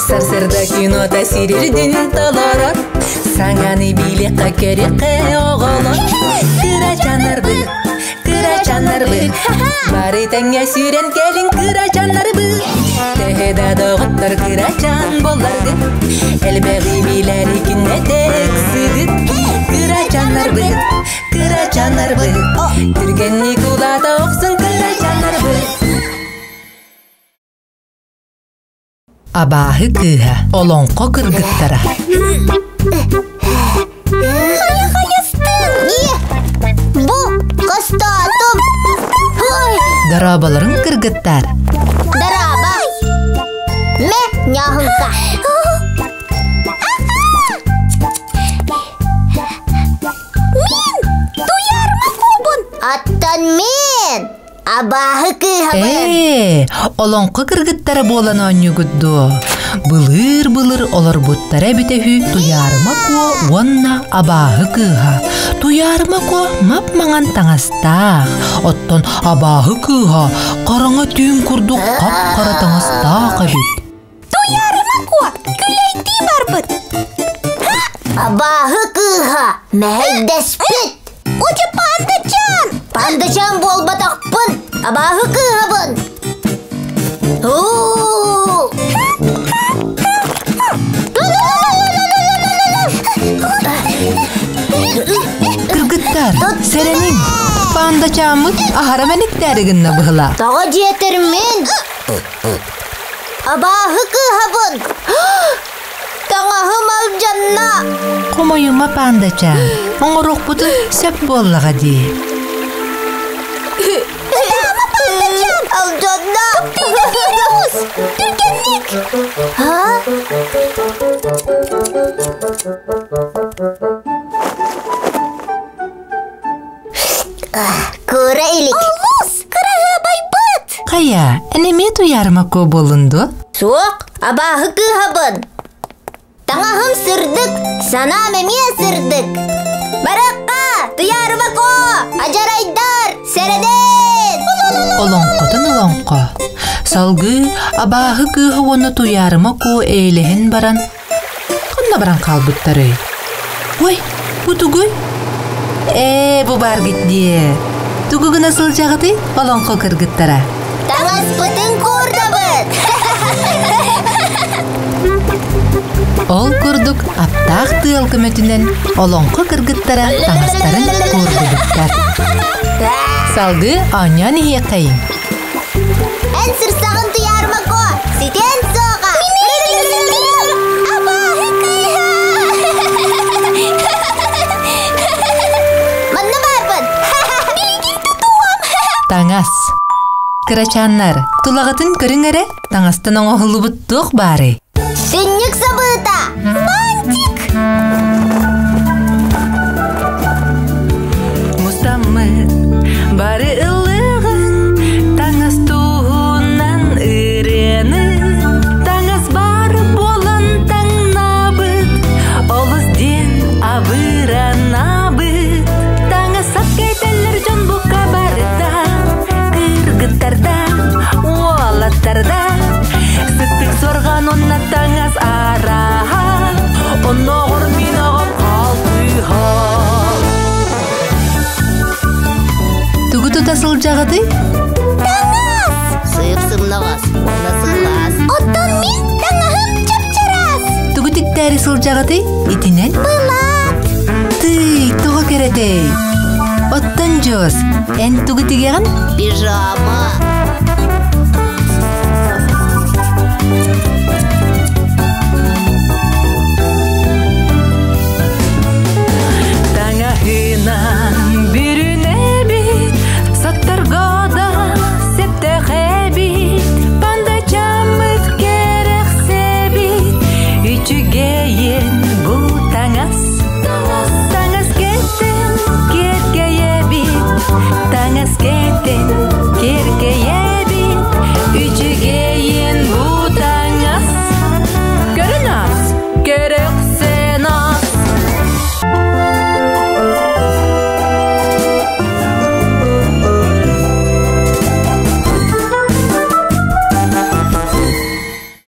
Сарсырда кинода сирирдин таларар, саңаны билекка керекке оголор. Кыра жанарбы, бары таңя сүйрен келин кыра жанарбы. Техеда доғыттар кыра жан боларды, элбеги билери күнне тексидит. Кыра жанарбы, түргенни кулада оксын кыра жанарбы. Абаһы кыһа, олоңко кыргыттара. Бу кыстатым. Дарабаларын кыргыттар. Дараба. Ме няхынка. Мин туярма кубун. Аттан мен. Абаһы кыһабын. Олоңко кыргыттара болан онюгудду. Былыр олар буттара битехү туярма ко вонна абаһы кыһа. Туярма ко мап маңан таңастақ. Оттон абаһы кыһа қараңа түйін курдук қап-қара таңастақ абит. Туярма ко күлейти барбыт. Абаһы кыһа мәйдәспит. Учы пандачан. Пандачан болбатақпын. Абаһы кыһабын. Кыргыттар, серенин пандачамыт ахарамениктеригинна быхла. Тага жетермен. Абаһы кыһабын. Таңаһым алжанна. Комойума пандачан, оңорук буту сөп боллага ди. Aljanna. Türkenlik. Ha? Kura ilik. Alus, kuraha baybat. Kaya, eneme tuyarma ko bolundu? Soğuk, abahı kıhabın. Tangahım sırdık, sana memiye sırdık. Barakka, tuyarma ko. Acaraydar, sereden. Олоңкотун олоңко. Салгы абаһы кыһы оны туярыма ко эйлехин баран. Конна баран калбыттары. Ой, бу тугуй. Бу бар гитди. Тугугы насыл жагыты олоңко кыргыттара. Таңас пытын курдабыт. Ол курдук аптақ тыыл көмөтүнен олоңко кыргыттара таңастарын курдубуттар. Салгы анян иекайын. En sırsağın tuyarma ko. Siten soğa. Abahı kıha. Manna barbın. Bilgin tutuam. Таңас. Кырачаннар, тулагатын көрүңөрө таңастын оңохулубуттук бары. Сенник sabıta. Мантик. Мустаммыт бары ылыгын таңас туһунан ырыны. Таңас бары болан таңнабыт, олузден абыранабыт. Таңас саккайталар жон бука барыда, кыргыттарда, уолаттарда. Сыттык сорган онна таңас араха, онногор миногор калтыха. Тугу тутасыл жагыты? Таңас. Сыйып-сымнагас. Насылас. Оттан мен таңахым чапчарас. Тугу тиктери сыл жагыты? Итинен? Былат. Тый, тугу керетей. Оттан жоз. Эн тугу тигеган? Пижама.